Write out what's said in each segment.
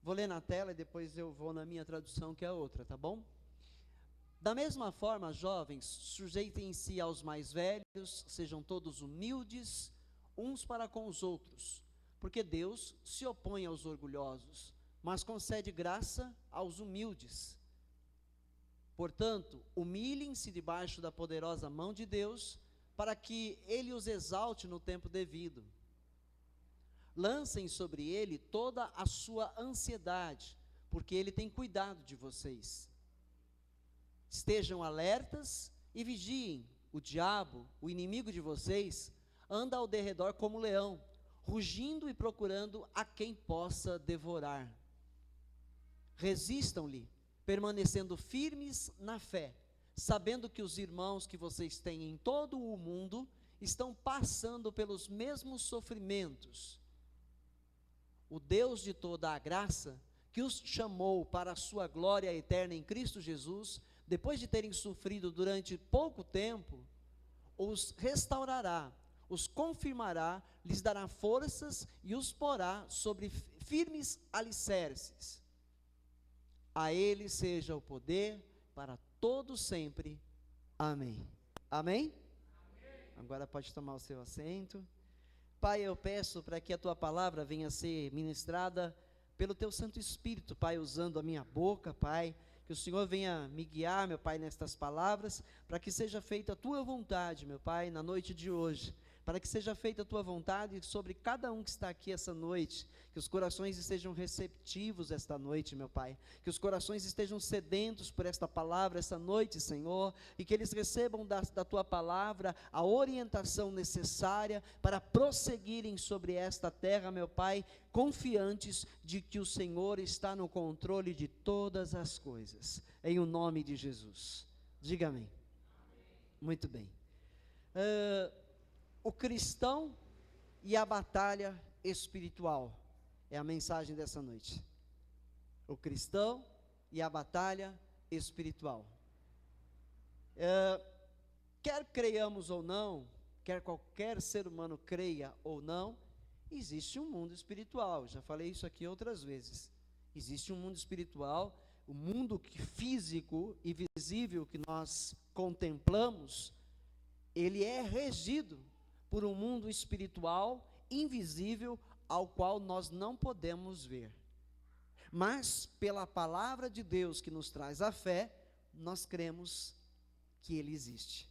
Vou ler na tela e depois eu vou na minha tradução, que é outra, tá bom? Da mesma forma, jovens, sujeitem-se aos mais velhos, sejam todos humildes, uns para com os outros, porque Deus se opõe aos orgulhosos, mas concede graça aos humildes. Portanto, humilhem-se debaixo da poderosa mão de Deus, para que Ele os exalte no tempo devido. Lancem sobre Ele toda a sua ansiedade, porque Ele tem cuidado de vocês. Estejam alertas e vigiem. O diabo, o inimigo de vocês, anda ao derredor como leão, rugindo e procurando a quem possa devorar. Resistam-lhe, permanecendo firmes na fé, sabendo que os irmãos que vocês têm em todo o mundo estão passando pelos mesmos sofrimentos. O Deus de toda a graça, que os chamou para a sua glória eterna em Cristo Jesus, depois de terem sofrido durante pouco tempo, os restaurará, os confirmará, lhes dará forças e os porá sobre firmes alicerces. A Ele seja o poder para todo sempre. Amém. Amém? Amém. Agora pode tomar o seu assento. Pai, eu peço para que a Tua palavra venha a ser ministrada pelo Teu Santo Espírito, Pai, usando a minha boca, Pai, que o Senhor venha me guiar, meu Pai, nestas palavras, para que seja feita a Tua vontade, meu Pai, na noite de hoje, para que seja feita a Tua vontade sobre cada um que está aqui essa noite, que os corações estejam receptivos esta noite, meu Pai, que os corações estejam sedentos por esta palavra esta noite, Senhor, e que eles recebam da Tua palavra a orientação necessária para prosseguirem sobre esta terra, meu Pai, confiantes de que o Senhor está no controle de todas as coisas, em o nome de Jesus. Diga amém. Muito bem. O cristão e a batalha espiritual é a mensagem dessa noite. O cristão e a batalha espiritual. Quer creiamos ou não, quer qualquer ser humano creia ou não, existe um mundo espiritual. Já falei isso aqui outras vezes. Existe um mundo espiritual, o mundo físico e visível que nós contemplamos, ele é regido por um mundo espiritual invisível ao qual nós não podemos ver. Mas pela palavra de Deus que nos traz a fé, nós cremos que ele existe.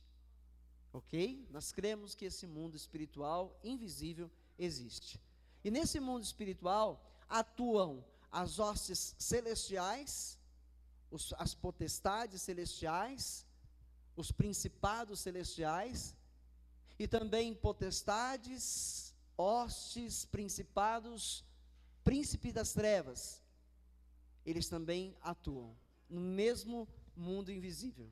Ok? Nós cremos que esse mundo espiritual invisível existe. E nesse mundo espiritual atuam as hostes celestiais, as potestades celestiais, os principados celestiais, e também potestades, hostes, principados, príncipe das trevas. Eles também atuam no mesmo mundo invisível,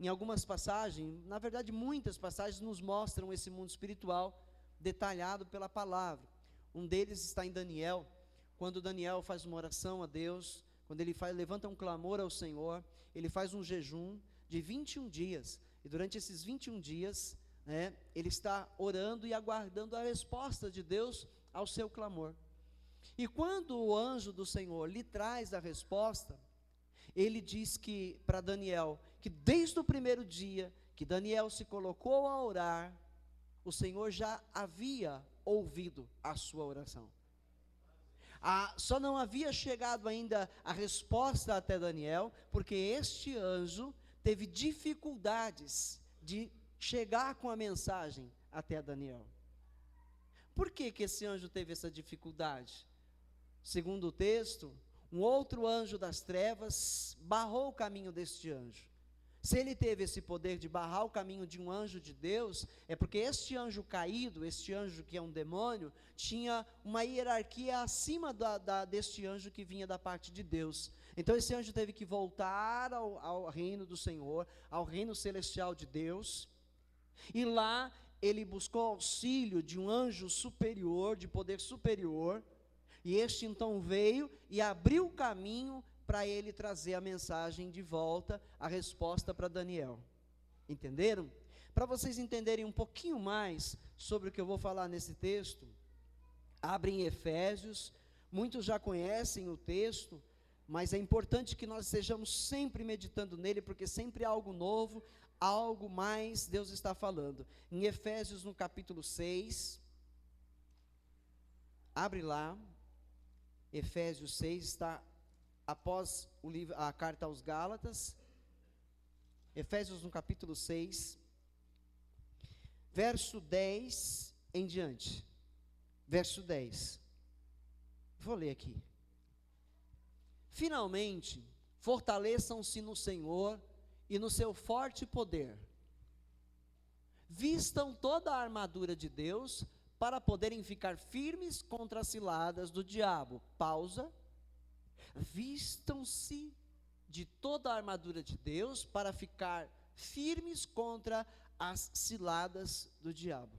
Em algumas passagens, na verdade muitas passagens nos mostram esse mundo espiritual detalhado pela palavra. Um deles está em Daniel, quando Daniel faz uma oração a Deus, quando ele levanta um clamor ao Senhor, ele faz um jejum de 21 dias, e durante esses 21 dias, ele está orando e aguardando a resposta de Deus ao seu clamor. E quando o anjo do Senhor lhe traz a resposta, ele diz que para Daniel, que desde o primeiro dia que Daniel se colocou a orar, o Senhor já havia ouvido a sua oração. Só não havia chegado ainda a resposta até Daniel, porque este anjo teve dificuldades de chegar com a mensagem até Daniel. Por que esse anjo teve essa dificuldade? Segundo o texto, um outro anjo das trevas barrou o caminho deste anjo. Se ele teve esse poder de barrar o caminho de um anjo de Deus, é porque este anjo caído, este anjo que é um demônio, tinha uma hierarquia acima deste anjo que vinha da parte de Deus. Então esse anjo teve que voltar ao reino do Senhor, ao reino celestial de Deus, e lá ele buscou auxílio de um anjo superior, de poder superior, e este então veio e abriu o caminho para ele trazer a mensagem de volta, a resposta para Daniel. Entenderam? Para vocês entenderem um pouquinho mais sobre o que eu vou falar nesse texto, abrem Efésios, Muitos já conhecem o texto, mas é importante que nós estejamos sempre meditando nele, porque sempre há algo novo, algo mais Deus está falando. Em Efésios, no capítulo 6, abre lá, Efésios 6, está após o livro, a carta aos Gálatas, Efésios no capítulo 6, verso 10 em diante. Verso 10. Vou ler aqui. Finalmente, fortaleçam-se no Senhor e no seu forte poder. Vistam toda a armadura de Deus para poderem ficar firmes contra as ciladas do diabo. Pausa. Vistam-se de toda a armadura de Deus para ficar firmes contra as ciladas do diabo.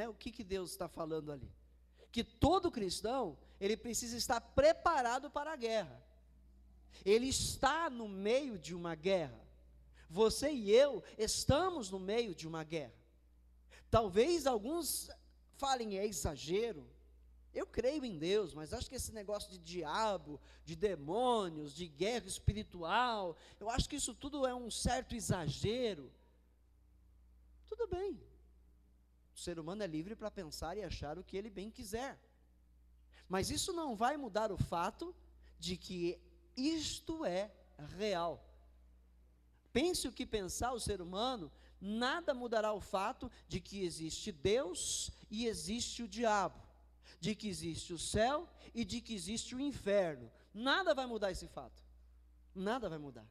O que Deus está falando ali? Que todo cristão, ele precisa estar preparado para a guerra. Ele está no meio de uma guerra. Você e eu estamos no meio de uma guerra. Talvez alguns falem, é exagero. Eu creio em Deus, mas acho que esse negócio de diabo, de demônios, de guerra espiritual, eu acho que isso tudo é um certo exagero. Tudo bem. O ser humano é livre para pensar e achar o que ele bem quiser. Mas isso não vai mudar o fato de que isto é real. Pense o que pensar o ser humano, nada mudará o fato de que existe Deus e existe o diabo. De que existe o céu e de que existe o inferno. Nada vai mudar esse fato. Nada vai mudar.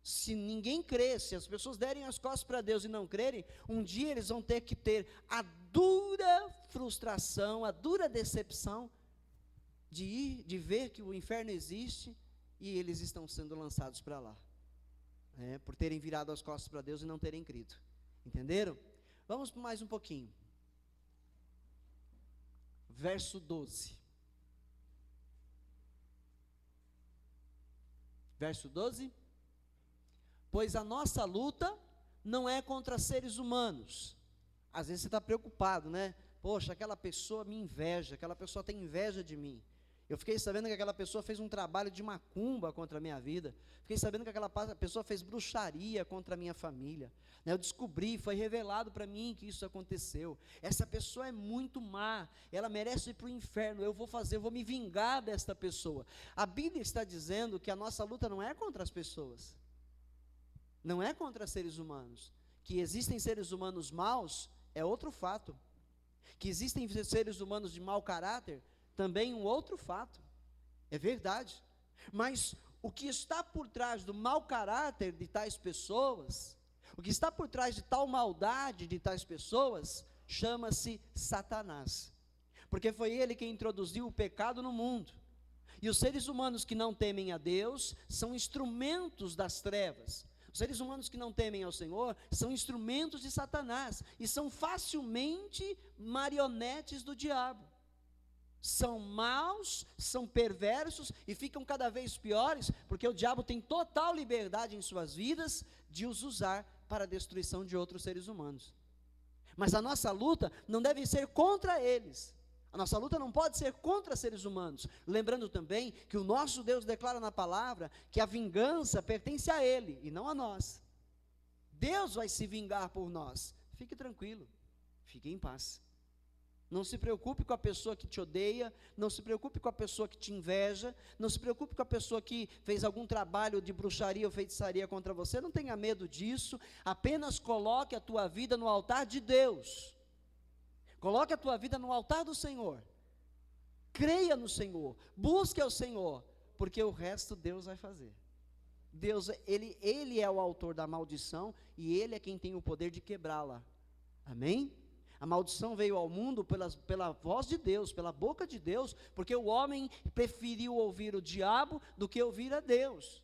Se ninguém crer, se as pessoas derem as costas para Deus e não crerem, um dia eles vão ter que ter a dura frustração, a dura decepção de ver que o inferno existe e eles estão sendo lançados para lá. Por terem virado as costas para Deus e não terem crido. Entenderam? Vamos mais um pouquinho. Verso 12. Verso 12. Pois a nossa luta não é contra seres humanos. Às vezes você está preocupado, né? Poxa, aquela pessoa me inveja, aquela pessoa tem inveja de mim. Eu fiquei sabendo que aquela pessoa fez um trabalho de macumba contra a minha vida. Fiquei sabendo que aquela pessoa fez bruxaria contra a minha família. Eu descobri, foi revelado para mim que isso aconteceu. Essa pessoa é muito má, ela merece ir para o inferno. Eu vou me vingar desta pessoa. A Bíblia está dizendo que a nossa luta não é contra as pessoas, não é contra seres humanos. Que existem seres humanos maus é outro fato. Que existem seres humanos de mau caráter também um outro fato. É verdade. Mas o que está por trás do mau caráter de tais pessoas, o que está por trás de tal maldade de tais pessoas, chama-se Satanás. Porque foi ele que introduziu o pecado no mundo. E os seres humanos que não temem a Deus são instrumentos das trevas. Os seres humanos que não temem ao Senhor são instrumentos de Satanás e são facilmente marionetes do diabo. São maus, são perversos e ficam cada vez piores, porque o diabo tem total liberdade em suas vidas de os usar para a destruição de outros seres humanos. Mas a nossa luta não deve ser contra eles. A nossa luta não pode ser contra seres humanos. Lembrando também que o nosso Deus declara na palavra que a vingança pertence a Ele e não a nós. Deus vai se vingar por nós. Fique tranquilo, fique em paz. Não se preocupe com a pessoa que te odeia, não se preocupe com a pessoa que te inveja, não se preocupe com a pessoa que fez algum trabalho de bruxaria ou feitiçaria contra você, não tenha medo disso, apenas coloque a tua vida no altar de Deus. Coloque a tua vida no altar do Senhor. Creia no Senhor, busque ao Senhor, porque o resto Deus vai fazer. Deus, Ele é o autor da maldição e Ele é quem tem o poder de quebrá-la. Amém? A maldição veio ao mundo pela voz de Deus, pela boca de Deus, porque o homem preferiu ouvir o diabo do que ouvir a Deus.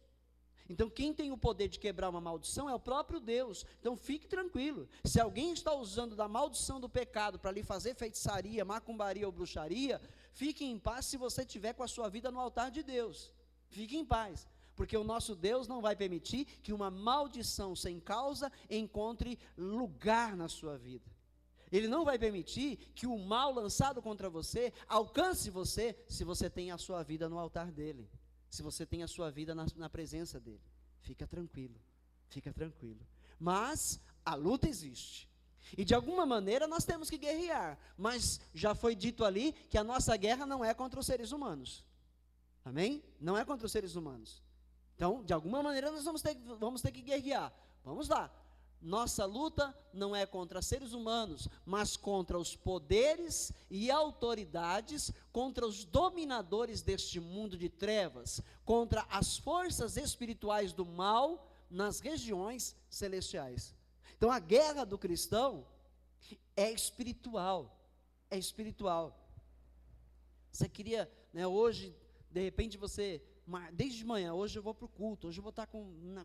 Então quem tem o poder de quebrar uma maldição é o próprio Deus. Então fique tranquilo, se alguém está usando da maldição do pecado para lhe fazer feitiçaria, macumbaria ou bruxaria, fique em paz se você estiver com a sua vida no altar de Deus. Fique em paz, porque o nosso Deus não vai permitir que uma maldição sem causa encontre lugar na sua vida. Ele não vai permitir que o mal lançado contra você alcance você, se você tem a sua vida no altar dele, se você tem a sua vida na presença dele. Fica tranquilo, fica tranquilo. Mas a luta existe, e de alguma maneira nós temos que guerrear, mas já foi dito ali que a nossa guerra não é contra os seres humanos, amém? Não é contra os seres humanos. Então, de alguma maneira nós vamos ter que guerrear. Vamos lá. Nossa luta não é contra seres humanos, mas contra os poderes e autoridades, contra os dominadores deste mundo de trevas, contra as forças espirituais do mal nas regiões celestiais. Então a guerra do cristão é espiritual, é espiritual. Você queria, né, hoje, de repente você, desde manhã, hoje eu vou para o culto, hoje eu vou estar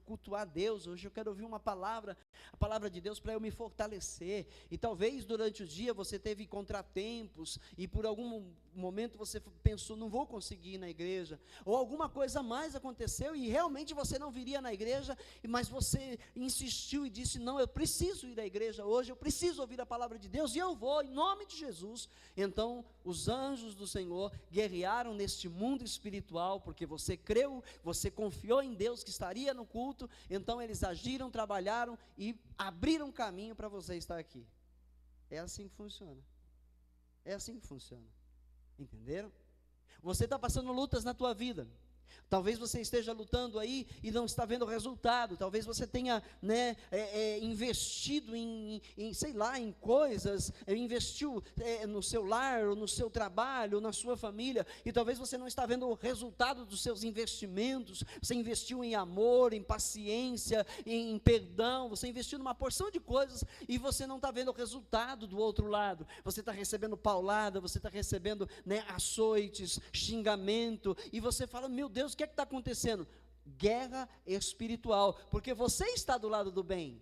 cultuar a Deus, hoje eu quero ouvir uma palavra, a palavra de Deus para eu me fortalecer, e talvez durante o dia você teve contratempos, e por algum momento você pensou, não vou conseguir ir na igreja, ou alguma coisa mais aconteceu, e realmente você não viria na igreja, mas você insistiu e disse, não, eu preciso ir à igreja hoje, eu preciso ouvir a palavra de Deus, e eu vou, em nome de Jesus. Então, os anjos do Senhor guerrearam neste mundo espiritual, porque você creu, você confiou em Deus que estaria no culto, então eles agiram, trabalharam e abriram caminho para você estar aqui. É assim que funciona. É assim que funciona. Entenderam? Você está passando lutas na tua vida. Talvez você esteja lutando aí e não está vendo resultado. Talvez você tenha, né, investido sei lá, em coisas, investiu no seu lar, ou no seu trabalho, ou na sua família, e talvez você não está vendo o resultado dos seus investimentos. Você investiu em amor, em paciência, em perdão, você investiu numa porção de coisas, e você não está vendo o resultado do outro lado. Você está recebendo paulada, você está recebendo, né, açoites, xingamento, e você fala, meu Deus, o que é que está acontecendo? Guerra espiritual, porque você está do lado do bem,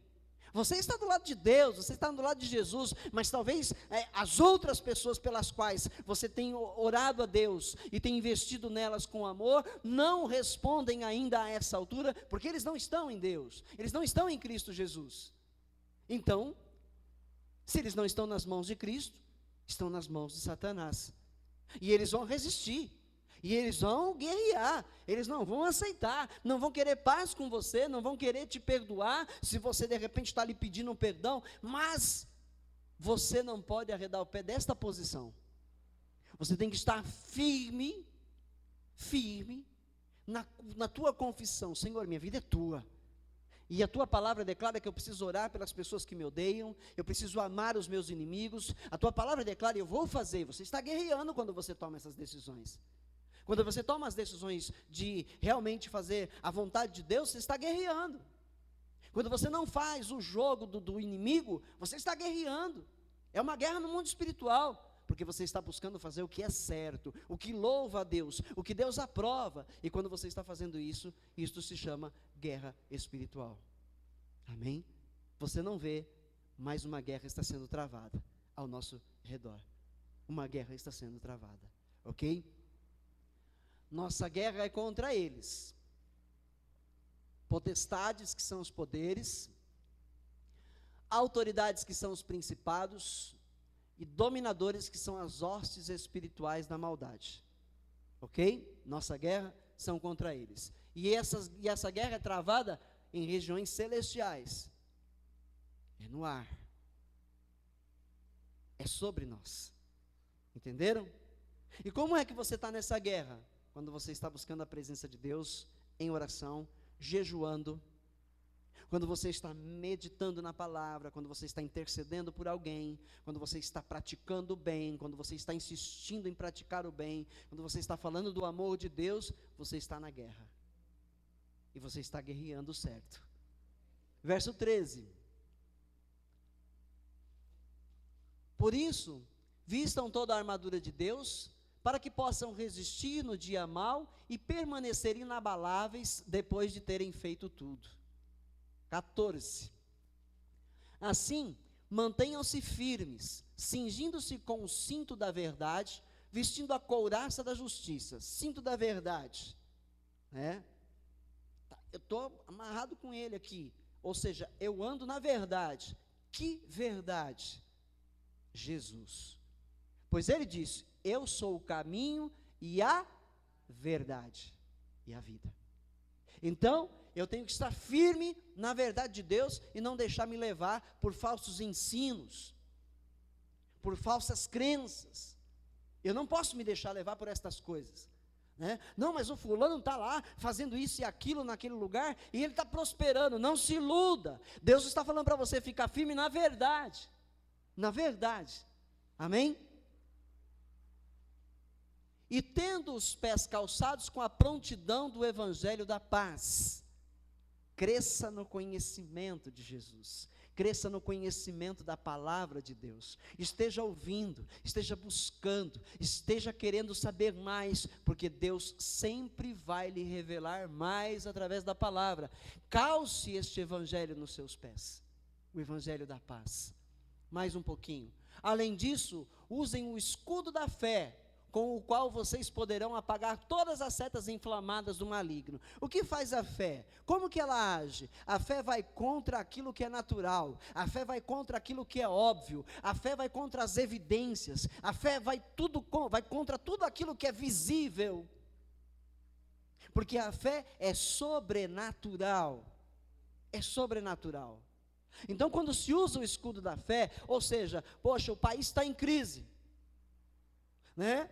você está do lado de Deus, você está do lado de Jesus, mas talvez as outras pessoas pelas quais você tem orado a Deus, e tem investido nelas com amor, não respondem ainda a essa altura, porque eles não estão em Deus, eles não estão em Cristo Jesus. Então, se eles não estão nas mãos de Cristo, estão nas mãos de Satanás, e eles vão resistir, e eles vão guerrear, eles não vão aceitar, não vão querer paz com você, não vão querer te perdoar, se você de repente está lhe pedindo um perdão, mas você não pode arredar o pé desta posição. Você tem que estar firme, na tua confissão. Senhor, minha vida é tua, e a tua palavra declara que eu preciso orar pelas pessoas que me odeiam, eu preciso amar os meus inimigos, a tua palavra declara, eu vou fazer. Você está guerreando quando você toma essas decisões. Quando você toma as decisões de realmente fazer a vontade de Deus, você está guerreando. Quando você não faz o jogo do inimigo, você está guerreando. É uma guerra no mundo espiritual, porque você está buscando fazer o que é certo, o que louva a Deus, o que Deus aprova. E quando você está fazendo isso, isto se chama guerra espiritual. Amém? Você não vê, mas uma guerra está sendo travada ao nosso redor. Uma guerra está sendo travada, ok? Nossa guerra é contra eles, potestades, que são os poderes, autoridades, que são os principados, e dominadores, que são as hostes espirituais da maldade, ok? Nossa guerra são contra eles, e essa guerra é travada em regiões celestiais, é no ar, é sobre nós, entenderam? E como é que você está nessa guerra? Quando você está buscando a presença de Deus em oração, jejuando, quando você está meditando na palavra, quando você está intercedendo por alguém, quando você está praticando o bem, quando você está insistindo em praticar o bem, quando você está falando do amor de Deus, você está na guerra, e você está guerreando certo. Verso 13, por isso, vistam toda a armadura de Deus, para que possam resistir no dia mau e permanecer inabaláveis depois de terem feito tudo. 14. Assim, mantenham-se firmes, cingindo-se com o cinto da verdade, vestindo a couraça da justiça. Cinto da verdade, né? Eu estou amarrado com ele aqui, ou seja, eu ando na verdade. Que verdade? Jesus. Pois ele disse: eu sou o caminho e a verdade e a vida. Então, eu tenho que estar firme na verdade de Deus e não deixar me levar por falsos ensinos, por falsas crenças. Eu não posso me deixar levar por estas coisas, né? Não, mas o fulano está lá fazendo isso e aquilo naquele lugar e ele está prosperando. Não se iluda. Deus está falando para você ficar firme na verdade. Na verdade. Amém? E tendo os pés calçados com a prontidão do evangelho da paz, cresça no conhecimento de Jesus, cresça no conhecimento da palavra de Deus, esteja ouvindo, esteja buscando, esteja querendo saber mais, porque Deus sempre vai lhe revelar mais através da palavra. Calce este evangelho nos seus pés, o evangelho da paz. Mais um pouquinho. Além disso, usem o escudo da fé, com o qual vocês poderão apagar todas as setas inflamadas do maligno. O que faz a fé? Como que ela age? A fé vai contra aquilo que é natural, a fé vai contra aquilo que é óbvio, a fé vai contra as evidências, a fé vai contra tudo aquilo que é visível, porque a fé é sobrenatural, é sobrenatural. Então, quando se usa o escudo da fé, ou seja, poxa, o país está em crise, né?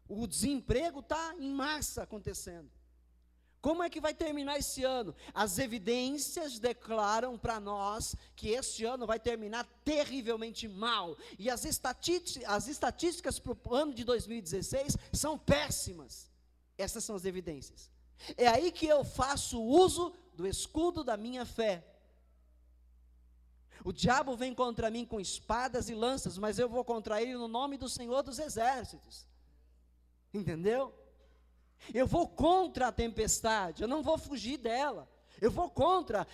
O desemprego está em massa acontecendo. Como é que vai terminar esse ano? As evidências declaram para nós que este ano vai terminar terrivelmente mal. E as estatísticas para o ano de 2016 são péssimas. Essas são as evidências. É aí que eu faço uso do escudo da minha fé. O diabo vem contra mim com espadas e lanças, mas eu vou contra ele no nome do Senhor dos Exércitos. Entendeu? Eu vou contra a tempestade, eu não vou fugir dela. Eu vou contra,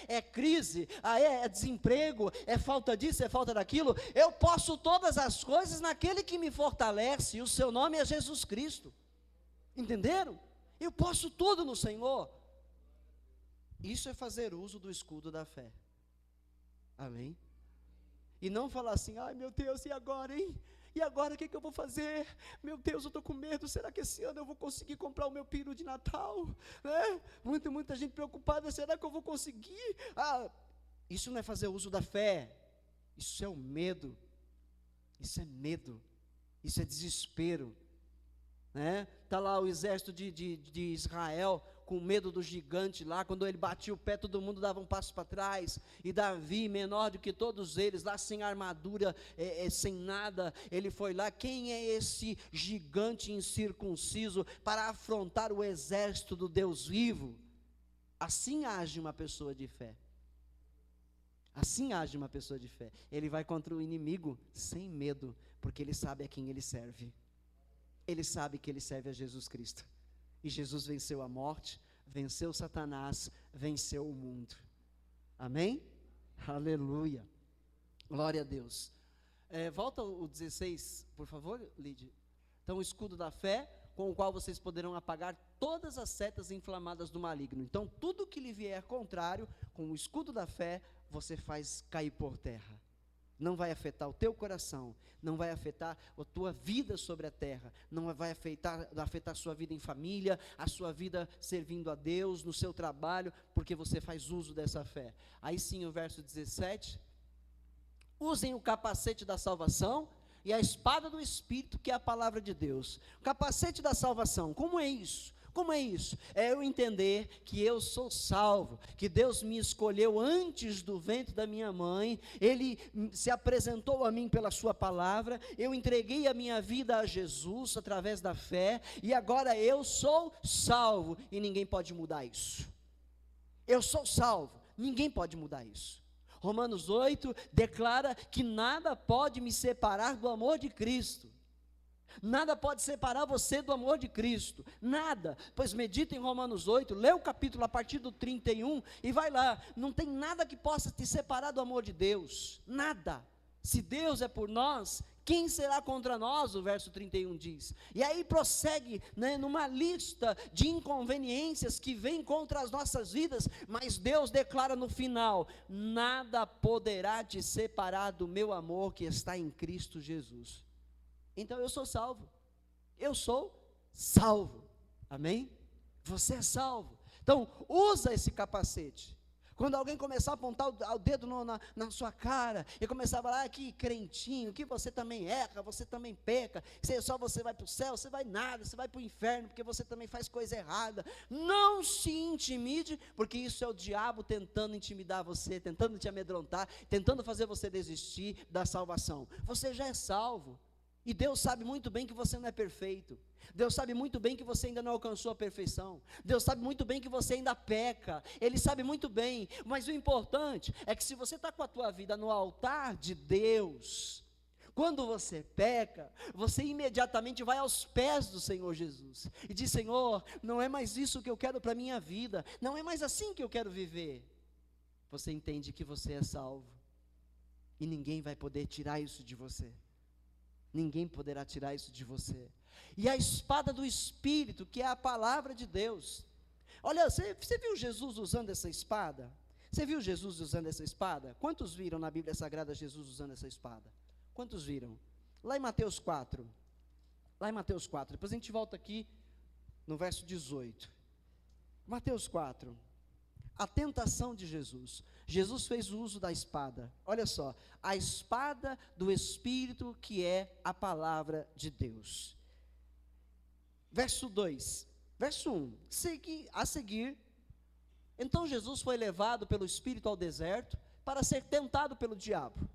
é crise, é desemprego, é falta disso, é falta daquilo. Eu posso todas as coisas naquele que me fortalece, e o seu nome é Jesus Cristo. Entenderam? Eu posso tudo no Senhor. Isso é fazer uso do escudo da fé. Amém? E não falar assim: ai meu Deus, e agora, hein? E agora o que eu vou fazer? Meu Deus, eu estou com medo, será que esse ano eu vou conseguir comprar o meu peru de Natal? Né? Muita gente preocupada, será que eu vou conseguir? Isso não é fazer uso da fé, isso é o medo, isso é desespero. Está lá o exército de Israel com medo do gigante lá, quando ele batia o pé, todo mundo dava um passo para trás, e Davi, menor do que todos eles, lá sem armadura, sem nada, ele foi lá. Quem é esse gigante incircunciso para afrontar o exército do Deus vivo? Assim age uma pessoa de fé. Assim age uma pessoa de fé. Ele vai contra o inimigo sem medo, porque ele sabe a quem ele serve. Ele sabe que ele serve a Jesus Cristo. E Jesus venceu a morte, venceu Satanás, venceu o mundo. Amém? Aleluia. Glória a Deus. Volta o 16, por favor, Lídia. Então, o escudo da fé, com o qual vocês poderão apagar todas as setas inflamadas do maligno. Então, tudo que lhe vier contrário, com o escudo da fé, você faz cair por terra. Não vai afetar o teu coração, não vai afetar a tua vida sobre a terra, não vai afetar a sua vida em família, a sua vida servindo a Deus, no seu trabalho, porque você faz uso dessa fé. Aí sim o verso 17, usem o capacete da salvação e a espada do Espírito, que é a palavra de Deus. O capacete da salvação, como é isso? Como é isso? É eu entender que eu sou salvo, que Deus me escolheu antes do ventre da minha mãe, Ele se apresentou a mim pela sua palavra, eu entreguei a minha vida a Jesus através da fé, e agora eu sou salvo, e ninguém pode mudar isso. Eu sou salvo, ninguém pode mudar isso. Romanos 8 declara que nada pode me separar do amor de Cristo. Nada pode separar você do amor de Cristo, nada, pois medita em Romanos 8, lê o capítulo a partir do 31 e vai lá, não tem nada que possa te separar do amor de Deus, nada, Se Deus é por nós, quem será contra nós? O verso 31 diz. E aí prossegue, né, numa lista de inconveniências que vêm contra as nossas vidas, mas Deus declara no final: nada poderá te separar do meu amor que está em Cristo Jesus. Então eu sou salvo. Eu sou salvo. Amém? Você é salvo. Então usa esse capacete. Quando alguém começar a apontar o dedo na sua cara, e começar a falar: que crentinho, que você também erra, você também peca, só você vai para o céu, você vai nada, você vai para o inferno, porque você também faz coisa errada. Não se intimide, porque isso é o diabo tentando intimidar você, tentando te amedrontar, tentando fazer você desistir da salvação. Você já é salvo. E Deus sabe muito bem que você não é perfeito. Deus sabe muito bem que você ainda não alcançou a perfeição. Deus sabe muito bem que você ainda peca. Ele sabe muito bem. Mas o importante é que se você está com a tua vida no altar de Deus, quando você peca, você imediatamente vai aos pés do Senhor Jesus e diz: Senhor, não é mais isso que eu quero para a minha vida, não é mais assim que eu quero viver. Você entende que você é salvo, e ninguém vai poder tirar isso de você. Ninguém poderá tirar isso de você. E a espada do Espírito, que é a palavra de Deus. Olha, você viu Jesus usando essa espada? Você viu Jesus usando essa espada? Quantos viram na Bíblia Sagrada Jesus usando essa espada? Quantos viram? Lá em Mateus 4. Lá em Mateus 4. Depois a gente volta aqui no verso 18. Mateus 4. A tentação de Jesus. Jesus fez o uso da espada. Olha só, a espada do Espírito, que é a palavra de Deus. Verso 2. Verso 1. A seguir, então Jesus foi levado pelo Espírito ao deserto para ser tentado pelo diabo.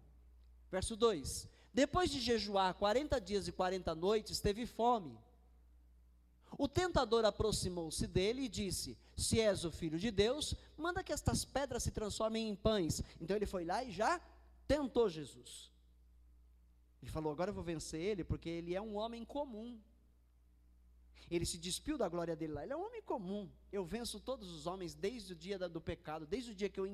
Verso 2. Depois de jejuar 40 dias e 40 noites, teve fome. O tentador aproximou-se dele e disse: se és o Filho de Deus, manda que estas pedras se transformem em pães. Então ele foi lá e já tentou Jesus. Ele falou: agora eu vou vencer ele, porque ele é um homem comum. Ele se despiu da glória dele lá. Ele é um homem comum. Eu venço todos os homens desde o dia do pecado. Desde o dia que eu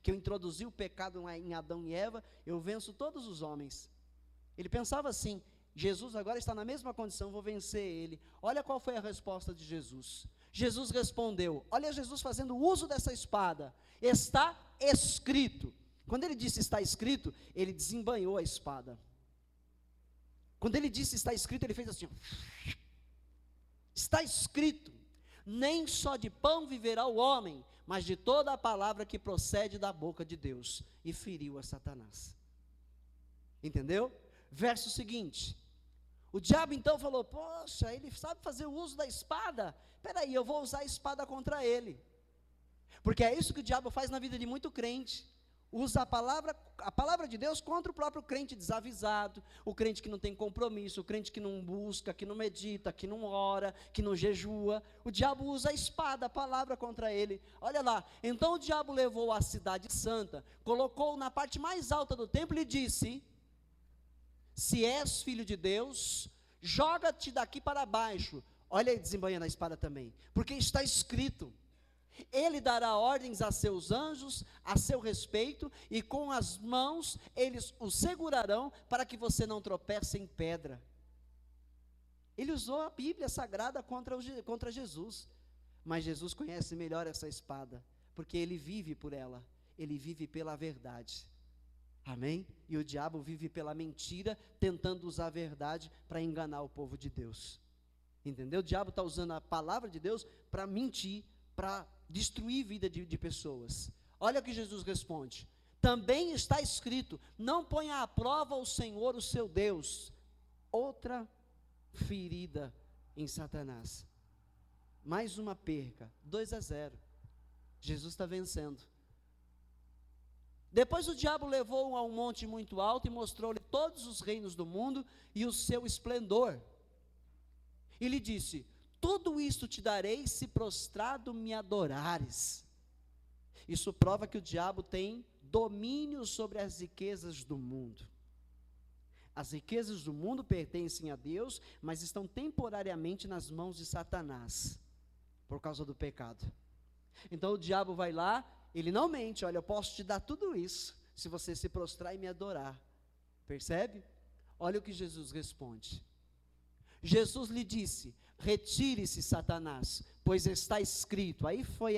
introduzi o pecado em Adão e Eva, eu venço todos os homens. Ele pensava assim: Jesus agora está na mesma condição, vou vencer ele. Olha qual foi a resposta de Jesus. Jesus respondeu, olha Jesus fazendo uso dessa espada: está escrito. Quando ele disse está escrito, ele desembainhou a espada. Quando ele disse está escrito, ele fez assim: está escrito, nem só de pão viverá o homem, mas de toda a palavra que procede da boca de Deus. E feriu a Satanás. Entendeu? Verso seguinte. O diabo então falou: poxa, ele sabe fazer o uso da espada, peraí, eu vou usar a espada contra ele. Porque é isso que o diabo faz na vida de muito crente. Usa a palavra de Deus contra o próprio crente desavisado, o crente que não tem compromisso, o crente que não busca, que não medita, que não ora, que não jejua. O diabo usa a espada, a palavra contra ele. Olha lá, então o diabo levou a cidade santa, colocou na parte mais alta do templo e disse: se és filho de Deus, joga-te daqui para baixo. Olha aí, desembanhando a espada também, porque está escrito: ele dará ordens a seus anjos a seu respeito, e com as mãos eles o segurarão, para que você não tropece em pedra. Ele usou a Bíblia Sagrada contra Jesus, mas Jesus conhece melhor essa espada, porque ele vive por ela, ele vive pela verdade. Amém? E o diabo vive pela mentira, tentando usar a verdade para enganar o povo de Deus. Entendeu? O diabo está usando a palavra de Deus para mentir, para destruir a vida de pessoas. Olha o que Jesus responde: também está escrito: não ponha à prova o Senhor, o seu Deus. Outra ferida em Satanás. Mais uma perca, 2-0. Jesus está vencendo. Depois o diabo levou-o a um monte muito alto e mostrou-lhe todos os reinos do mundo e o seu esplendor. E lhe disse: tudo isto te darei se prostrado me adorares. Isso prova que o diabo tem domínio sobre as riquezas do mundo. As riquezas do mundo pertencem a Deus, mas estão temporariamente nas mãos de Satanás, por causa do pecado. Então o diabo vai lá, ele não mente: olha, eu posso te dar tudo isso, se você se prostrar e me adorar. Percebe? Olha o que Jesus responde. Jesus lhe disse: retire-se, Satanás, pois está escrito. Aí foi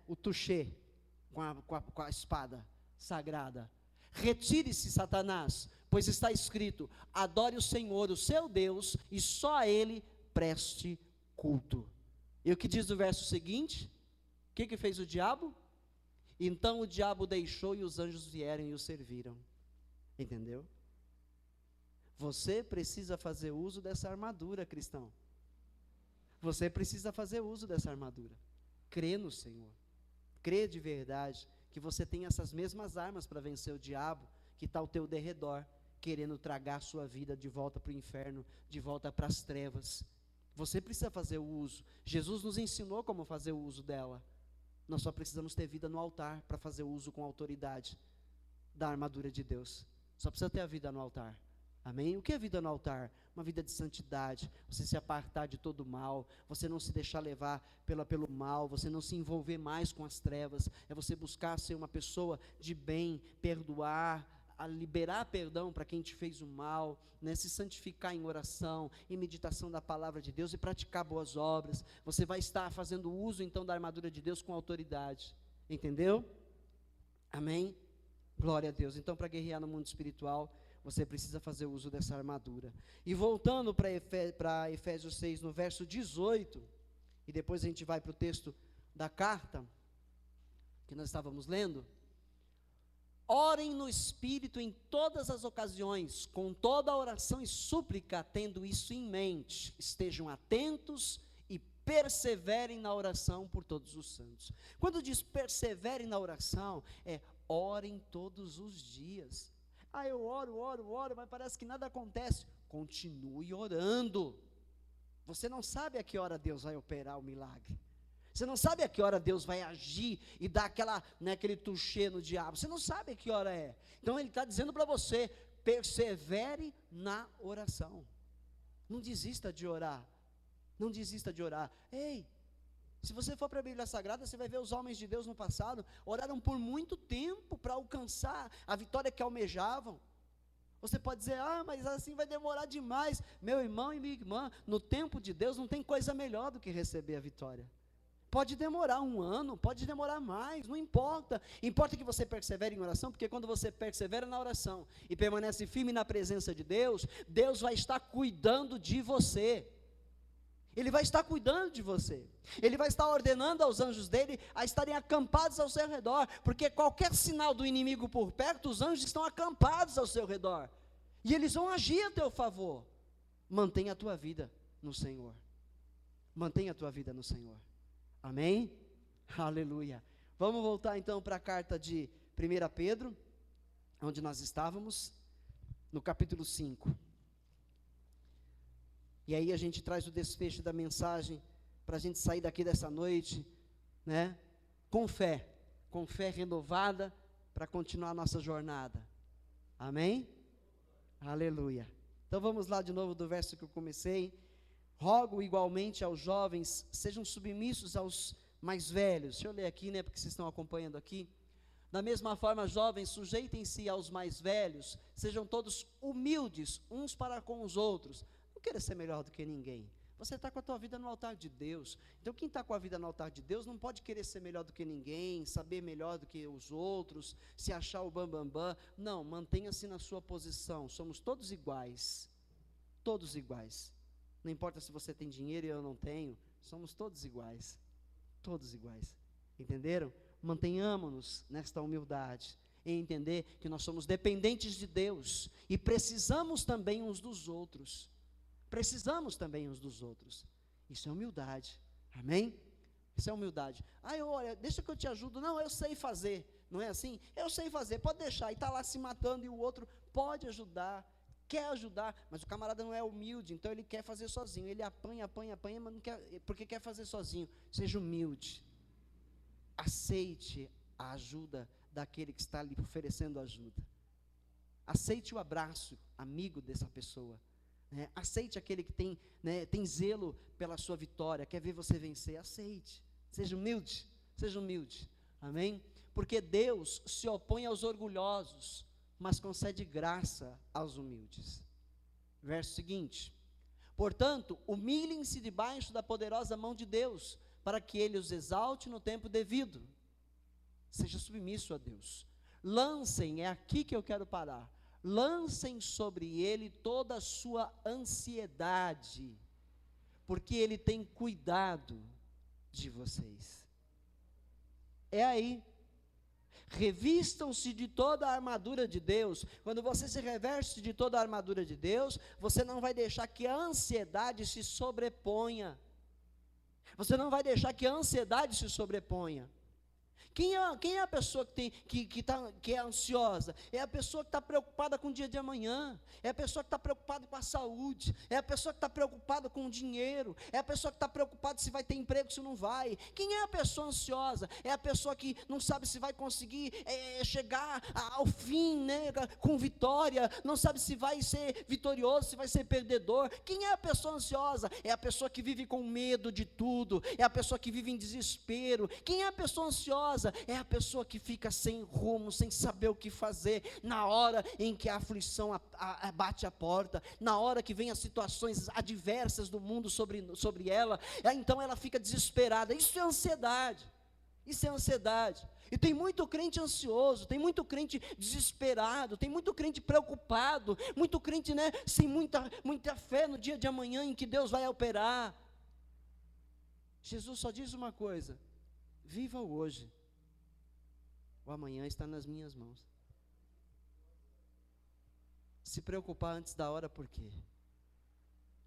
o touché com a espada sagrada. Retire-se, Satanás, pois está escrito: adore o Senhor, o seu Deus, e só a Ele preste culto. E o que diz o verso seguinte? O que fez o diabo? Então o diabo deixou e os anjos vieram e o serviram. Entendeu? Você precisa fazer uso dessa armadura, cristão. Você precisa fazer uso dessa armadura. Crê no Senhor. Crê de verdade que você tem essas mesmas armas para vencer o diabo que está ao teu derredor, querendo tragar a sua vida de volta para o inferno, de volta para as trevas. Você precisa fazer o uso. Jesus nos ensinou como fazer o uso dela. Nós só precisamos ter vida no altar para fazer o uso com autoridade da armadura de Deus. Só precisa ter a vida no altar. Amém? O que é vida no altar? Uma vida de santidade, você se apartar de todo o mal, você não se deixar levar pelo mal, você não se envolver mais com as trevas, é você buscar ser uma pessoa de bem, perdoar, a liberar perdão para quem te fez o mal, se santificar em oração, em meditação da palavra de Deus e praticar boas obras. Você vai estar fazendo uso então da armadura de Deus com autoridade, entendeu? Amém? Glória a Deus. Então, para guerrear no mundo espiritual, você precisa fazer uso dessa armadura. E voltando para Efésios 6, no verso 18, e depois a gente vai para o texto da carta, que nós estávamos lendo. Orem no Espírito em todas as ocasiões, com toda oração e súplica, tendo isso em mente. Estejam atentos e perseverem na oração por todos os santos. Quando diz perseverem na oração, orem todos os dias. Eu oro, mas parece que nada acontece. Continue orando. Você não sabe a que hora Deus vai operar o milagre. Você não sabe a que hora Deus vai agir e dar aquele touché no diabo. Você não sabe a que hora é. Então Ele está dizendo para você: persevere na oração. Não desista de orar. Não desista de orar. Ei, se você for para a Bíblia Sagrada, você vai ver os homens de Deus no passado oraram por muito tempo para alcançar a vitória que almejavam. Você pode dizer: mas assim vai demorar demais. Meu irmão e minha irmã, no tempo de Deus não tem coisa melhor do que receber a vitória. Pode demorar 1 ano, pode demorar mais, não importa. Importa que você persevere em oração, porque quando você persevera na oração e permanece firme na presença de Deus, Deus vai estar cuidando de você. Ele vai estar cuidando de você. Ele vai estar ordenando aos anjos dele a estarem acampados ao seu redor, porque qualquer sinal do inimigo por perto, os anjos estão acampados ao seu redor, e eles vão agir a teu favor. Mantenha a tua vida no Senhor. Mantenha a tua vida no Senhor. Amém? Aleluia. Vamos voltar então para a carta de 1 Pedro, onde nós estávamos, no capítulo 5. E aí a gente traz o desfecho da mensagem, para a gente sair daqui dessa noite, com fé renovada, para continuar a nossa jornada. Amém? Aleluia. Então vamos lá de novo do verso que eu comecei. Rogo igualmente aos jovens, sejam submissos aos mais velhos. Deixa eu ler aqui, porque vocês estão acompanhando aqui. Da mesma forma, jovens, sujeitem-se aos mais velhos, sejam todos humildes, uns para com os outros. Não queira ser melhor do que ninguém. Você está com a tua vida no altar de Deus. Então quem está com a vida no altar de Deus não pode querer ser melhor do que ninguém, saber melhor do que os outros, se achar o bambambam. Não, mantenha-se na sua posição. Somos todos iguais. Todos iguais. Não importa se você tem dinheiro e eu não tenho, somos todos iguais. Todos iguais. Entenderam? Mantenhamos-nos nesta humildade, em entender que nós somos dependentes de Deus e precisamos também uns dos outros. Precisamos também uns dos outros. Isso é humildade. Amém? Isso é humildade. Olha, deixa que eu te ajudo. Não, eu sei fazer. Não é assim? Eu sei fazer, pode deixar. E está lá se matando e o outro pode ajudar. Quer ajudar, mas o camarada não é humilde, então ele quer fazer sozinho. Ele apanha, mas não quer, porque quer fazer sozinho. Seja humilde. Aceite a ajuda daquele que está lhe oferecendo ajuda. Aceite o abraço amigo dessa pessoa. Aceite aquele que tem zelo pela sua vitória, quer ver você vencer. Aceite. Seja humilde. Seja humilde. Amém? Porque Deus se opõe aos orgulhosos, mas concede graça aos humildes. Verso seguinte: portanto, humilhem-se debaixo da poderosa mão de Deus, para que Ele os exalte no tempo devido. Seja submisso a Deus. Lancem, é aqui que eu quero parar, lancem sobre Ele toda a sua ansiedade, porque Ele tem cuidado de vocês. É aí. Revistam-se de toda a armadura de Deus. Quando você se reveste de toda a armadura de Deus, você não vai deixar que a ansiedade se sobreponha. Você não vai deixar que a ansiedade se sobreponha. Quem é a pessoa que é ansiosa? É a pessoa que está preocupada com o dia de amanhã, é a pessoa que está preocupada com a saúde, é a pessoa que está preocupada com o dinheiro, é a pessoa que está preocupada se vai ter emprego, se não vai. Quem é a pessoa ansiosa? É a pessoa que não sabe se vai conseguir chegar ao fim, né, com vitória, não sabe se vai ser vitorioso, se vai ser perdedor. Quem é a pessoa ansiosa? É a pessoa que vive com medo de tudo, é a pessoa que vive em desespero. Quem é a pessoa ansiosa? É a pessoa que fica sem rumo, sem saber o que fazer, na hora em que a aflição bate a porta, na hora que vem as situações adversas do mundo sobre ela, então ela fica desesperada. Isso é ansiedade, isso é ansiedade. E tem muito crente ansioso, tem muito crente desesperado, tem muito crente preocupado, muito crente, né, sem muita fé no dia de amanhã em que Deus vai operar. Jesus só diz uma coisa: viva o hoje. O amanhã está nas minhas mãos. Se preocupar antes da hora, por quê?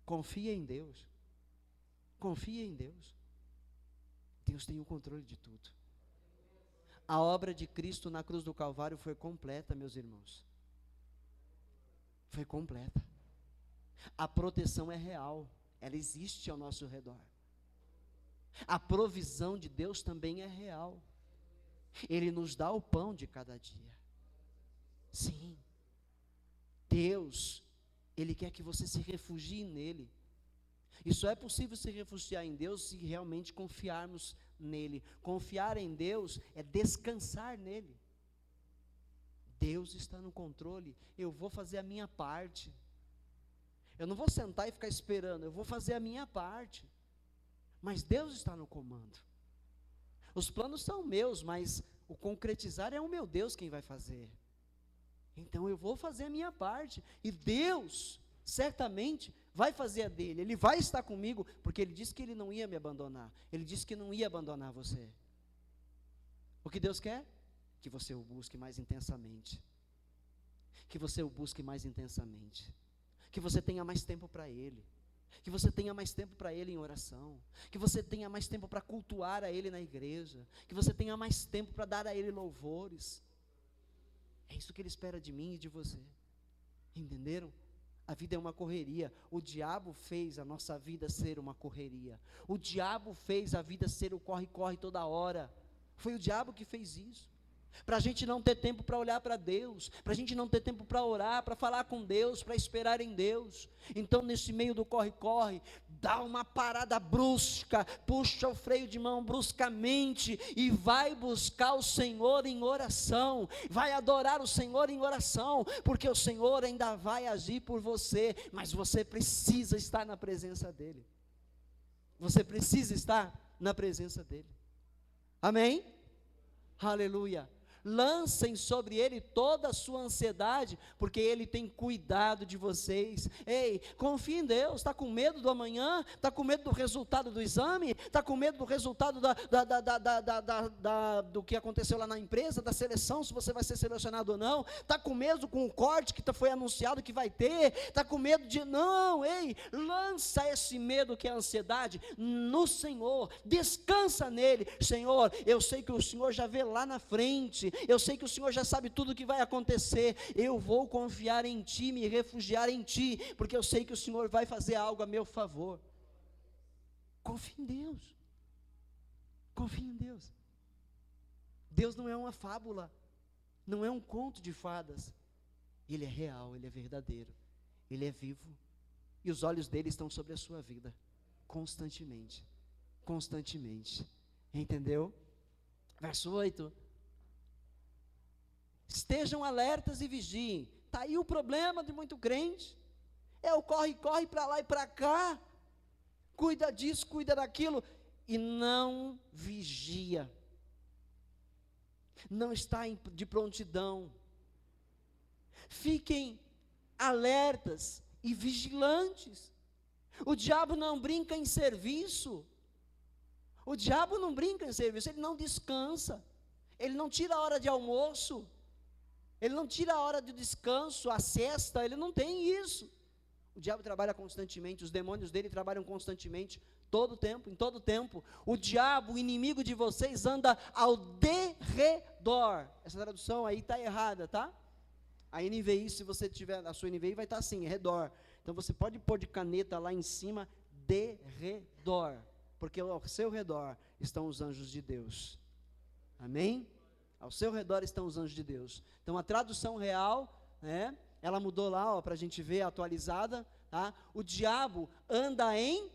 Confia em Deus. Confia em Deus. Deus tem o controle de tudo. A obra de Cristo na cruz do Calvário foi completa, meus irmãos. Foi completa. A proteção é real. Ela existe ao nosso redor. A provisão de Deus também é real. Ele nos dá o pão de cada dia. Sim. Deus, Ele quer que você se refugie nele. E só é possível se refugiar em Deus se realmente confiarmos nele. Confiar em Deus é descansar nele. Deus está no controle. Eu vou fazer a minha parte. Eu não vou sentar e ficar esperando. Eu vou fazer a minha parte. Mas Deus está no comando. Os planos são meus, mas o concretizar é o meu Deus quem vai fazer. Então eu vou fazer a minha parte, e Deus certamente vai fazer a dele. Ele vai estar comigo, porque Ele disse que Ele não ia me abandonar. Ele disse que não ia abandonar você. O que Deus quer? Que você o busque mais intensamente. Que você o busque mais intensamente. Que você tenha mais tempo para Ele. Que você tenha mais tempo para Ele em oração, que você tenha mais tempo para cultuar a Ele na igreja, que você tenha mais tempo para dar a Ele louvores. É isso que Ele espera de mim e de você. Entenderam? A vida é uma correria. O diabo fez a nossa vida ser uma correria. O diabo fez a vida ser o corre-corre toda hora. Foi o diabo que fez isso. Para a gente não ter tempo para olhar para Deus, para a gente não ter tempo para orar, para falar com Deus, para esperar em Deus. Então, nesse meio do corre-corre, dá uma parada brusca, puxa o freio de mão bruscamente e vai buscar o Senhor em oração, vai adorar o Senhor em oração, porque o Senhor ainda vai agir por você, mas você precisa estar na presença dEle. Você precisa estar na presença dEle. Amém? Aleluia. Lancem sobre Ele toda a sua ansiedade, porque Ele tem cuidado de vocês. Ei, confie em Deus. Está com medo do amanhã? Está com medo do resultado do exame? Está com medo do resultado do que aconteceu lá na empresa, da seleção, se você vai ser selecionado ou não? Está com medo com o corte que foi anunciado que vai ter? Está com medo de... Não, ei, lança esse medo que é a ansiedade no Senhor, descansa nele. Senhor, eu sei que o Senhor já vê lá na frente, eu sei que o Senhor já sabe tudo o que vai acontecer, eu vou confiar em Ti, me refugiar em Ti, porque eu sei que o Senhor vai fazer algo a meu favor. Confie em Deus, confie em Deus. Deus não é uma fábula, não é um conto de fadas, Ele é real, Ele é verdadeiro, Ele é vivo, e os olhos dEle estão sobre a sua vida, constantemente, entendeu? Verso 8, Estejam alertas e vigiem. Está aí o problema de muito crente. É o corre para lá e para cá. Cuida disso, cuida daquilo. E não vigia. Não está de prontidão. Fiquem alertas e vigilantes. O diabo não brinca em serviço. O diabo não brinca em serviço, ele não descansa. Ele não tira a hora de almoço. Ele não tira a hora de descanso, a siesta, ele não tem isso. O diabo trabalha constantemente, os demônios dele trabalham constantemente, todo o tempo, em todo o tempo. O diabo, o inimigo de vocês, anda ao derredor. Essa tradução aí está errada, tá? A NVI, se você tiver, a sua NVI vai estar assim, redor. Então você pode pôr de caneta lá em cima, derredor. Porque ao seu redor estão os anjos de Deus. Amém? Ao seu redor estão os anjos de Deus. Então a tradução real, né, ela mudou lá, para a gente ver, atualizada. Tá? O diabo anda em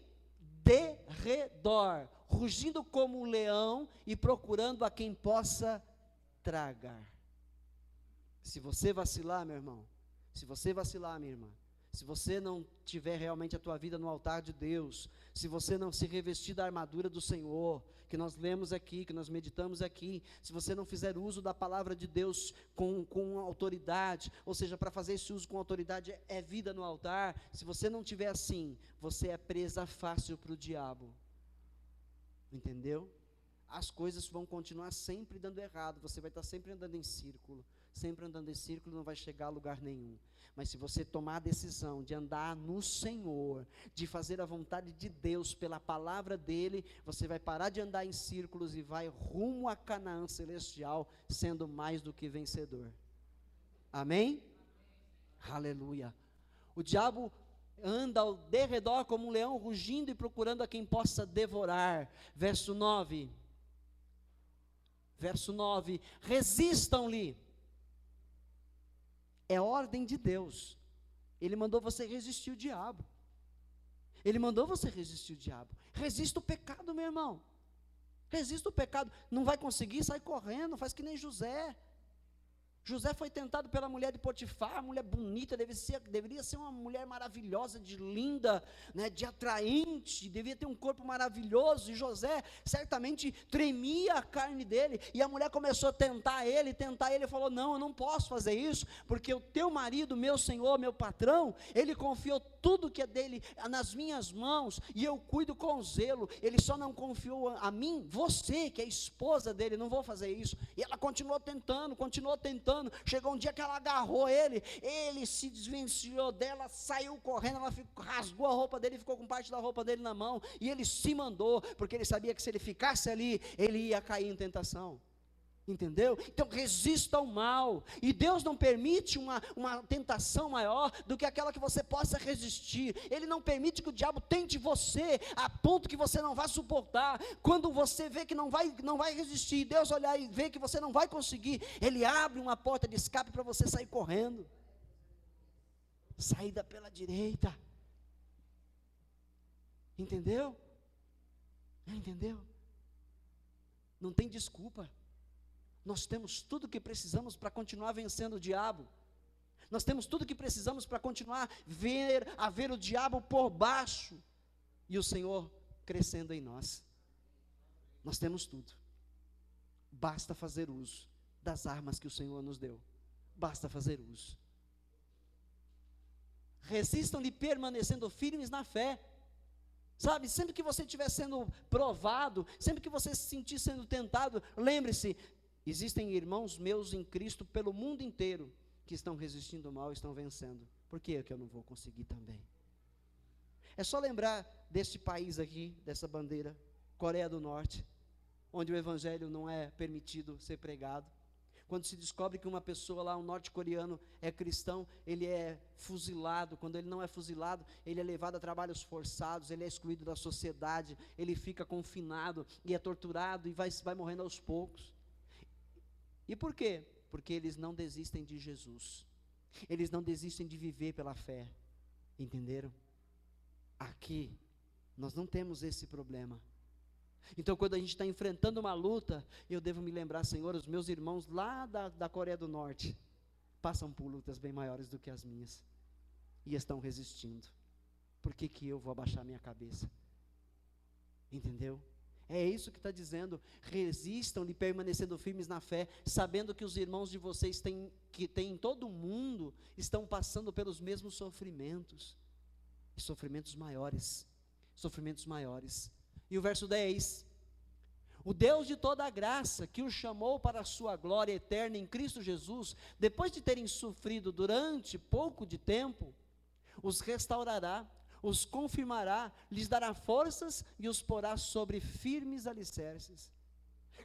derredor, rugindo como um leão e procurando a quem possa tragar. Se você vacilar, meu irmão, se você vacilar, minha irmã, se você não tiver realmente a tua vida no altar de Deus, se você não se revestir da armadura do Senhor, que nós lemos aqui, que nós meditamos aqui, se você não fizer uso da palavra de Deus com autoridade, ou seja, para fazer esse uso com autoridade é vida no altar, se você não tiver assim, você é presa fácil para o diabo, entendeu? As coisas vão continuar sempre dando errado, você vai estar sempre andando em círculo, não vai chegar a lugar nenhum. Mas se você tomar a decisão de andar no Senhor, de fazer a vontade de Deus pela palavra dEle, você vai parar de andar em círculos e vai rumo a Canaã celestial, sendo mais do que vencedor. Amém? Aleluia. O diabo anda ao derredor como um leão, rugindo e procurando a quem possa devorar. Verso 9. Resistam-lhe. É ordem de Deus. Ele mandou você resistir o diabo. Resista o pecado, meu irmão. Resista o pecado. Não vai conseguir, sai correndo, faz que nem José. José foi tentado pela mulher de Potifar, mulher bonita, deveria ser uma mulher maravilhosa, de linda, né, de atraente, devia ter um corpo maravilhoso, e José certamente tremia a carne dele, e a mulher começou a tentar ele, e falou, não, eu não posso fazer isso, porque o teu marido, meu senhor, meu patrão, ele confiou tudo que é dele nas minhas mãos, e eu cuido com zelo, ele só não confiou a mim, você que é esposa dele, não vou fazer isso, e ela continuou tentando, chegou um dia que ela agarrou ele se desvencilhou dela, saiu correndo, ela rasgou a roupa dele, ficou com parte da roupa dele na mão, e ele se mandou, porque ele sabia que se ele ficasse ali, ele ia cair em tentação. Entendeu? Então resista ao mal, e Deus não permite uma tentação maior do que aquela que você possa resistir. Ele não permite que o diabo tente você a ponto que você não vá suportar. Quando você vê que não vai resistir, Deus olhar e ver que você não vai conseguir, Ele abre uma porta de escape para você sair correndo, saída pela direita. Entendeu? Não tem desculpa. Nós temos tudo o que precisamos para continuar vencendo o diabo. Nós temos tudo o que precisamos para continuar a ver o diabo por baixo e o Senhor crescendo em nós. Nós temos tudo. Basta fazer uso das armas que o Senhor nos deu. Basta fazer uso. Resistam-lhe permanecendo firmes na fé. Sabe, sempre que você estiver sendo provado, sempre que você se sentir sendo tentado, lembre-se, existem irmãos meus em Cristo pelo mundo inteiro que estão resistindo ao mal e estão vencendo. Por que é que eu não vou conseguir também? É só lembrar deste país aqui, dessa bandeira, Coreia do Norte, onde o evangelho não é permitido ser pregado. Quando se descobre que uma pessoa lá, um norte-coreano, é cristão, ele é fuzilado. Quando ele não é fuzilado, ele é levado a trabalhos forçados, ele é excluído da sociedade, ele fica confinado e é torturado e vai morrendo aos poucos. E por quê? Porque eles não desistem de Jesus. Eles não desistem de viver pela fé. Entenderam? Aqui, nós não temos esse problema. Então, quando a gente está enfrentando uma luta, eu devo me lembrar, Senhor, os meus irmãos lá da Coreia do Norte passam por lutas bem maiores do que as minhas e estão resistindo. Por que que eu vou abaixar minha cabeça? Entendeu? É isso que está dizendo. Resistam-lhe, permanecendo firmes na fé, sabendo que os irmãos de vocês que têm em todo o mundo estão passando pelos mesmos sofrimentos, e sofrimentos maiores. E o verso 10: o Deus de toda a graça, que os chamou para a sua glória eterna em Cristo Jesus, depois de terem sofrido durante pouco de tempo, os restaurará, os confirmará, lhes dará forças e os porá sobre firmes alicerces.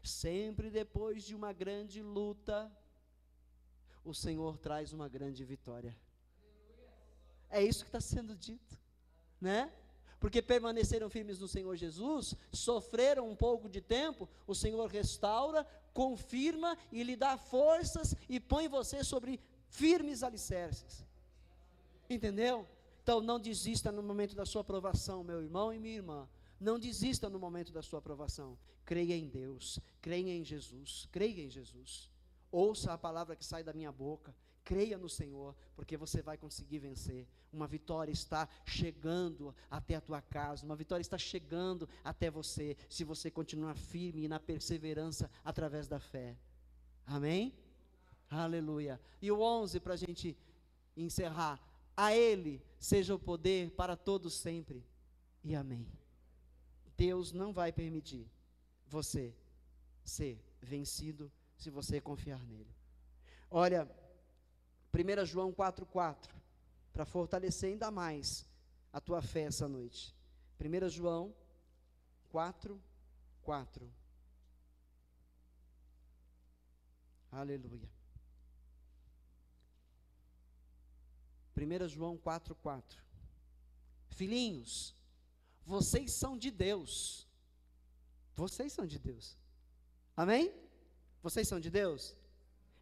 Sempre depois de uma grande luta, o Senhor traz uma grande vitória. É isso que está sendo dito, né? Porque permaneceram firmes no Senhor Jesus, sofreram um pouco de tempo, o Senhor restaura, confirma e lhe dá forças e põe você sobre firmes alicerces. Entendeu? Então não desista no momento da sua aprovação, meu irmão e minha irmã. Não desista no momento da sua aprovação. Creia em Deus, creia em Jesus, creia em Jesus. Ouça a palavra que sai da minha boca. Creia no Senhor, porque você vai conseguir vencer. Uma vitória está chegando até a tua casa, uma vitória está chegando até você, se você continuar firme e na perseverança através da fé. Amém? Aleluia. E o 11, para a gente encerrar: a Ele seja o poder para todos sempre, e amém. Deus não vai permitir você ser vencido, se você confiar nele. Olha, 1 João 4,4, para fortalecer ainda mais a tua fé essa noite. 1 João 4,4. Aleluia. 1 João 4,4. Filhinhos, vocês são de Deus. Vocês são de Deus. Amém? Vocês são de Deus?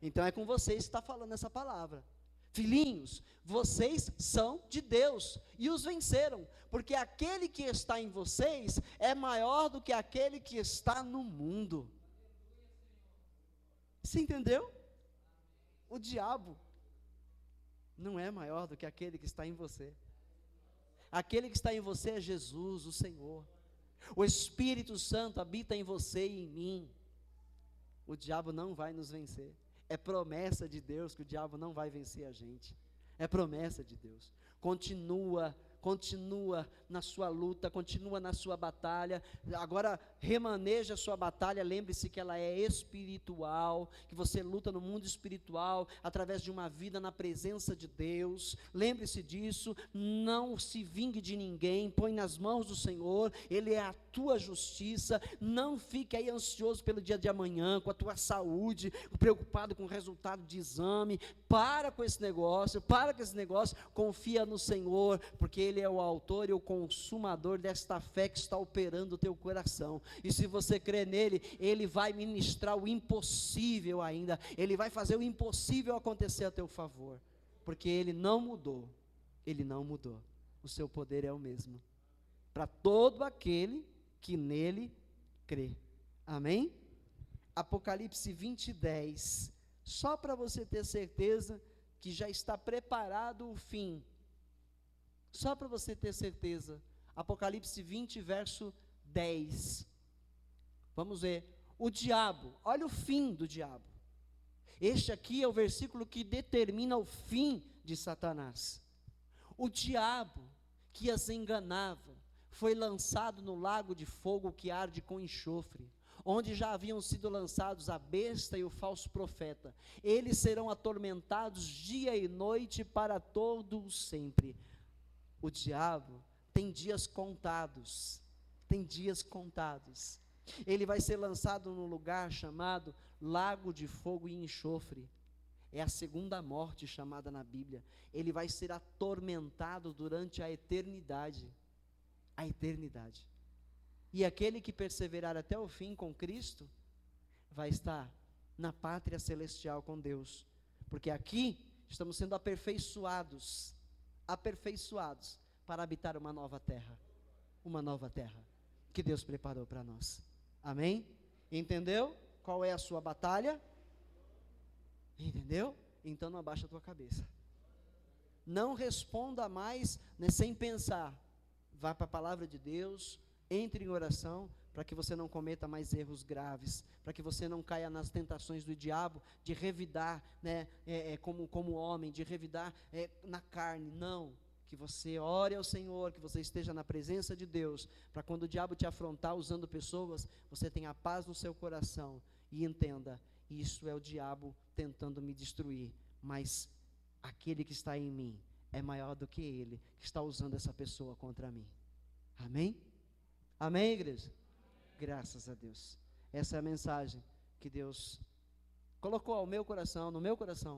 Então é com vocês que está falando essa palavra. Filhinhos, vocês são de Deus e os venceram, porque aquele que está em vocês é maior do que aquele que está no mundo. Você entendeu? O diabo não é maior do que aquele que está em você. Aquele que está em você é Jesus, o Senhor. O Espírito Santo habita em você e em mim. O diabo não vai nos vencer. É promessa de Deus que o diabo não vai vencer a gente. É promessa de Deus. Continua na sua luta, continua na sua batalha. Agora remaneja a sua batalha, lembre-se que ela é espiritual, que você luta no mundo espiritual, através de uma vida na presença de Deus. Lembre-se disso, não se vingue de ninguém, põe nas mãos do Senhor, Ele é a tua justiça. Não fique aí ansioso pelo dia de amanhã, com a tua saúde, preocupado com o resultado de exame. Para com esse negócio, confia no Senhor, porque Ele é o autor e o consumador desta fé que está operando o teu coração. E se você crê nele, Ele vai ministrar o impossível ainda. Ele vai fazer o impossível acontecer a teu favor, porque Ele não mudou. O seu poder é o mesmo, para todo aquele que nele crê. Amém? Apocalipse 20:10, só para você ter certeza que já está preparado o fim. Só para você ter certeza, Apocalipse 20, verso 10. Vamos ver. O diabo, olha o fim do diabo. Este aqui é o versículo que determina o fim de Satanás. O diabo que as enganava foi lançado no lago de fogo que arde com enxofre, onde já haviam sido lançados a besta e o falso profeta. Eles serão atormentados dia e noite para todo o sempre. O diabo tem dias contados, Ele vai ser lançado num lugar chamado lago de fogo e enxofre. É a segunda morte chamada na Bíblia. Ele vai ser atormentado durante a eternidade. E aquele que perseverar até o fim com Cristo, vai estar na pátria celestial com Deus. Porque aqui estamos sendo aperfeiçoados para habitar uma nova terra. que Deus preparou para nós. Amém? Entendeu qual é a sua batalha? Entendeu? Então não abaixa a tua cabeça. Não responda mais, né, sem pensar. Vá para a palavra de Deus, entre em oração, para que você não cometa mais erros graves, para que você não caia nas tentações do diabo, de revidar, né, como homem, de revidar na carne. Não, que você ore ao Senhor, que você esteja na presença de Deus, para quando o diabo te afrontar usando pessoas, você tenha paz no seu coração, e entenda, isso é o diabo tentando me destruir, mas aquele que está em mim é maior do que ele, que está usando essa pessoa contra mim. Amém? Amém, igreja? Graças a Deus. Essa é a mensagem que Deus colocou ao meu coração, no meu coração,